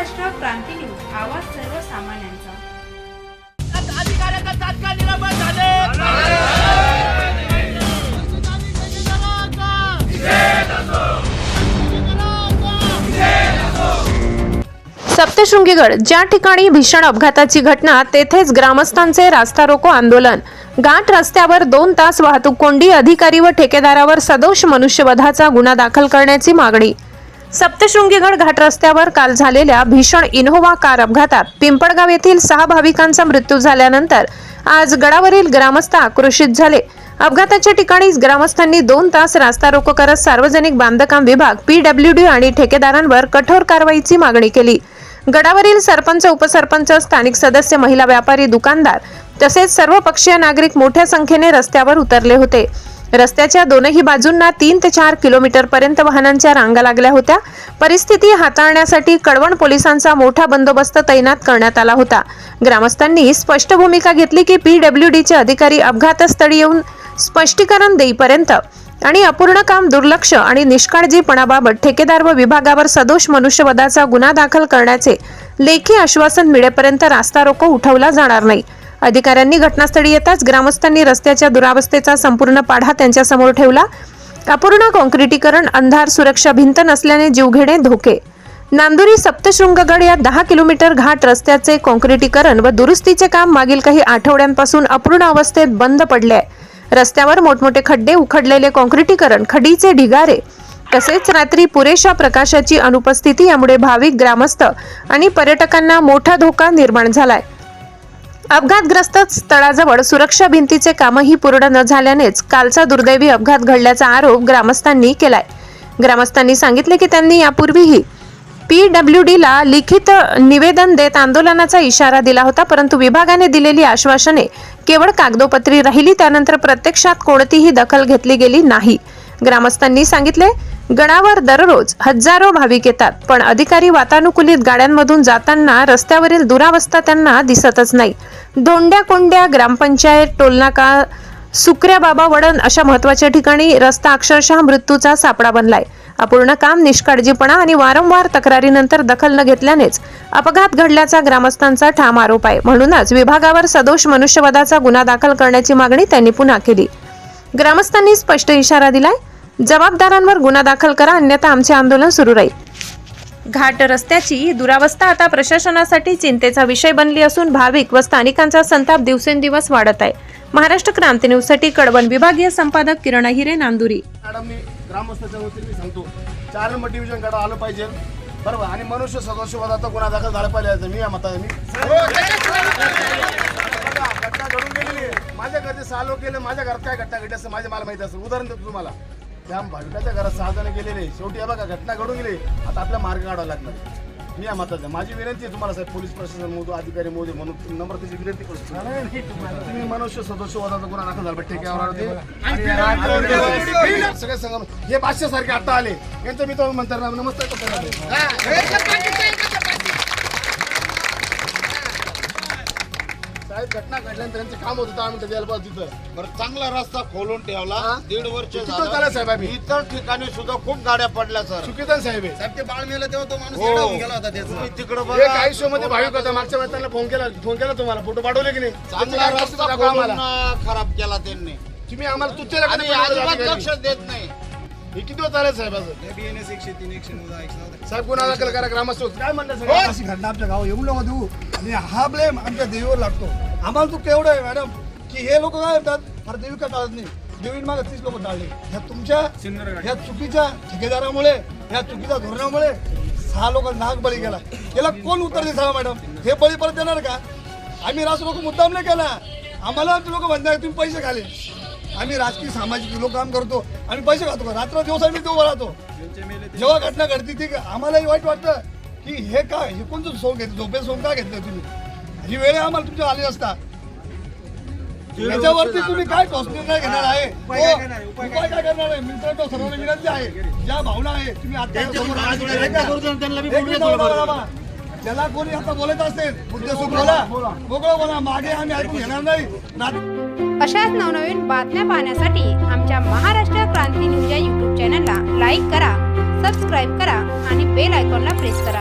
महाराष्ट्र क्रांती news, आवाज सर्वसामान्यांचा। अधिकाऱ्याचा तात्काळ निलंबन झाले। सप्तशृंगीगड, ज्या ठिकाणी भीषण अपघाताची घटना तेथेच ग्रामस्थांचे रास्ता रोको आंदोलन। घाट रस्त्यावर 2 तास वाहतूक कोंडी, अधिकारी व ठेकेदारावर सदोष मनुष्यवधाचा गुन्हा दाखल करण्याची मागणी। सप्तशृंगीगड घाट रस्त्यावर काल झालेल्या भीषण इनोव्हा कार अपघातात पिंपळगाव येथील 6 भाविकांचा मृत्यू झाल्यानंतर आज गडावरील ग्रामस्थ आक्रोशित झाले। अपघाताच्या ठिकाणी ग्रामस्थांनी 2 तास रास्ता रोको करत सार्वजनिक बांधकाम विभाग, PWD आणि ठेकेदारांवर कठोर कारवाईची मागणी केली। गडावरील सरपंच, उपसरपंच, स्थानिक सदस्य, महिला व्यापारी, दुकानदार तसेच सर्वपक्षीय नागरिक मोठ्या संख्येने रस्त्यावर उतरले होते। रस्त्याच्या दोनही बाजूंना 3 ते 4 किलोमीटर पर्यंत वाहनांच्या रांगा लागल्या होत्या। परिस्थिती हाताळण्यासाठी कळवण पोलिसांचा मोठा बंदोबस्त तैनात करण्यात आला होता। ग्रामस्थांनी स्पष्ट भूमिका घेतली की PWDचे अधिकारी अपघातस्थळी येऊन स्पष्टीकरण देईपर्यंत आणि अपूर्ण काम, दुर्लक्ष आणि निष्काळजीपणाबाबत ठेकेदार व विभागावर सदोष मनुष्यवधाचा गुन्हा दाखल करण्याचे लेखी आश्वासन मिळेपर्यंत रास्ता रोको उठवला जाणार नाही। अधिकाऱ्यांनी घटनास्थळी येताच ग्रामस्थांनी रस्त्याच्या दुरावस्थेचा संपूर्ण पाढा त्यांच्या समोर ठेवला। अपूर्ण काँक्रिटीकरण, अंधार, सुरक्षा भिंत नसल्याने जीवघेणे धोके। नांदुरी सप्तशृंगगड या 10 किलोमीटर घाट रस्त्याचे काँक्रिटीकरण व दुरुस्तीचे काम मागील काही आठवड्यांपासून अपूर्ण अवस्थेत बंद पडले आहे। रस्त्यावर मोठमोठे खड्डे, उखडलेले काँक्रिटीकरण, खडीचे ढिगारे तसेच रात्री पुरेशा प्रकाशाची अनुपस्थिती यामुळे भाविक, ग्रामस्थ आणि पर्यटकांना मोठा धोका निर्माण झालाय। अपघातग्रस्त स्थळाजवळ सुरक्षा भिंतीचे कामही पूर्ण न झाल्यानेच कालचा दुर्दैवी अपघात घडल्याचा आरोप ग्रामस्थांनी केलाय। ग्रामस्थांनी सांगितले की त्यांनी यापूर्वीही PWDला लिखित निवेदन देत आंदोलनाचा इशारा दिला होता, परंतु विभागाने दिलेली आश्वासने केवळ कागदोपत्री राहिली। त्यानंतर प्रत्यक्षात कोणतीही दखल घेतली गेली नाही। ग्रामस्थांनी सांगितले, गडावर दररोज हजारो भाविक येतात, पण अधिकारी वातानुकूलित गाड्यांमधून जाताना रस्त्यावरील दुरावस्था त्यांना दिसतच नाही। धोंड्या कोंड्या, ग्रामपंचायत, टोलनाका, सुकऱ्या बाबा वडण अशा महत्त्वाच्या ठिकाणी रस्ता अक्षरशः मृत्यूचा सापळा बनलाय। अपूर्ण काम, निष्काळजीपणा आणि वारंवार तक्रारीनंतर दखल न घेतल्यानेच अपघात घडल्याचा ग्रामस्थांचा ठाम आरोप आहे। म्हणूनच विभागावर सदोष मनुष्यवधाचा गुन्हा दाखल करण्याची मागणी त्यांनी पुन्हा केली। ग्रामस्थांनी स्पष्ट इशारा दिलाय, जबाबदारांवर गुन्हा दाखल करा, अन्यथा आमचे आंदोलन सुरू राहील। घाट रस्त्याची दुरावस्था आता प्रशासनासाठी चिंतेचा विषय बनली असून भाविक व स्थानिकांचा संताप दिवसेंदिवस वाढत आहे। महाराष्ट्र क्रांती न्यूज साठी कळवण विभागीय संपादक किरण अहिरे, नांदुरी। मॅडम, मी ग्रामस्थांच्या वतीने सांगतो, 4 नंबर डिव्हिजन कडे आलं पाहिजे, बरोबर, आणि मनुष्य सदस्यवादाचा गुन्हा दाखल झाला पाहिजे। मी या मताने घटना घडून गेलेली आहे। माझ्या घरचे 6 लोक गेले, माझ्या घरात काय घटना घडली असं मला माहिती असेल। उदाहरण देतो तुम्हाला, त्या भाविकाच्या घरात 6 जण गेलेले, शेवटी बघा घटना घडून गेली, आता आपल्या मार्ग काढावा लागणार। मी या मताचा, माझी विनंती आहे तुम्हाला साहेब, पोलीस प्रशासन मोदी, अधिकारी मोदी म्हणून नंबर त्याची विनंती करतो, तुम्ही मनुष्य सदस्यवादाचा गुन्हा दाखल झाला ठेक्यावर सगळे संघ हे बादशासारखे आता आले, यांचं मी तो म्हणतात नमस्कार साहेब। घटना घडल्यानंतर त्यांचं काम होतं 10 मिनिटं द्यायला पाहिजे तिथं। बरं, चांगला रस्ता खोलून ठेवला, 1.5 वर्ष झालं साहेब। आम्ही इतर ठिकाणी सुद्धा खूप गाड्या पडल्या सर। चुकीचं साहेब आहे। साहेब, ते बाळ मेलं तेव्हा तो माणूस येडा होऊन गेला होता त्याचा। तिकडे बघा, एक आयुष्यामध्ये भाविक होता, मागच्या वेळेस त्यांना फोन केला तुम्हाला, फोटो पाठवले की नाही? चांगला रस्ता खोलून खराब केला त्यांनी। तुम्ही आम्हाला तुच्छ अजिबात लक्ष देत नाही। हे किती दिवस झाले साहेब? साहेब, गुन्हा दाखल करा। ग्रामस्थ काय म्हणलं? अशी घटना आमच्या गावात येऊन नको देऊ, आणि हा ब्लेम आमच्या देवीवर लागतो। आम्हाला चूक एवढं आहे मॅडम की हे लोक काय करतात, फार देविका टाळत नाही, देवीन मागे 30 लोक टाळले। ह्या तुमच्या ह्या चुकीच्या ठेकेदारामुळे, ह्या चुकीच्या धोरणामुळे 6 लोक नाग बळी गेला। याला कोण उत्तर दे सांगा मॅडम? हे बळी परत देणार का? आम्ही राष्ट्र लोक मुद्दाम नाही केला, आम्हाला आमचे लोक म्हणतात तुम्ही पैसे खाले। आम्ही राजकीय सामाजिक लोक काम करतो, आम्ही पैसे खातो का? रात्र दिवस आम्ही तो राहतो। जेव्हा घटना घडती ती आम्हालाही वाईट वाटतं की हे काय, हे कोणतं सोंग घेतलं, झोपे सोंग का घेतलं तुम्ही? ही वेळ आम्हाला तुमच्या आली असता, याच्यावरती तुम्ही काय ठोस निर्णय घेणार आहे? उपाय काय करणार आहे? मित्रांनो, सर्वांना विनंती आहे, ज्या भावना आहे तुम्ही ज्याला कोणी आता बोलत असेल मुद्देसूद बोला, मोकळं बोला, मागे आम्ही ऐकून घेणार नाही। अशाच नवनवीन बातम्या पाहण्यासाठी आमच्या महाराष्ट्र क्रांती न्यूज या YouTube चॅनलला लाईक करा, सबस्क्राईब करा आणि बेल आयकॉनला प्रेस करा।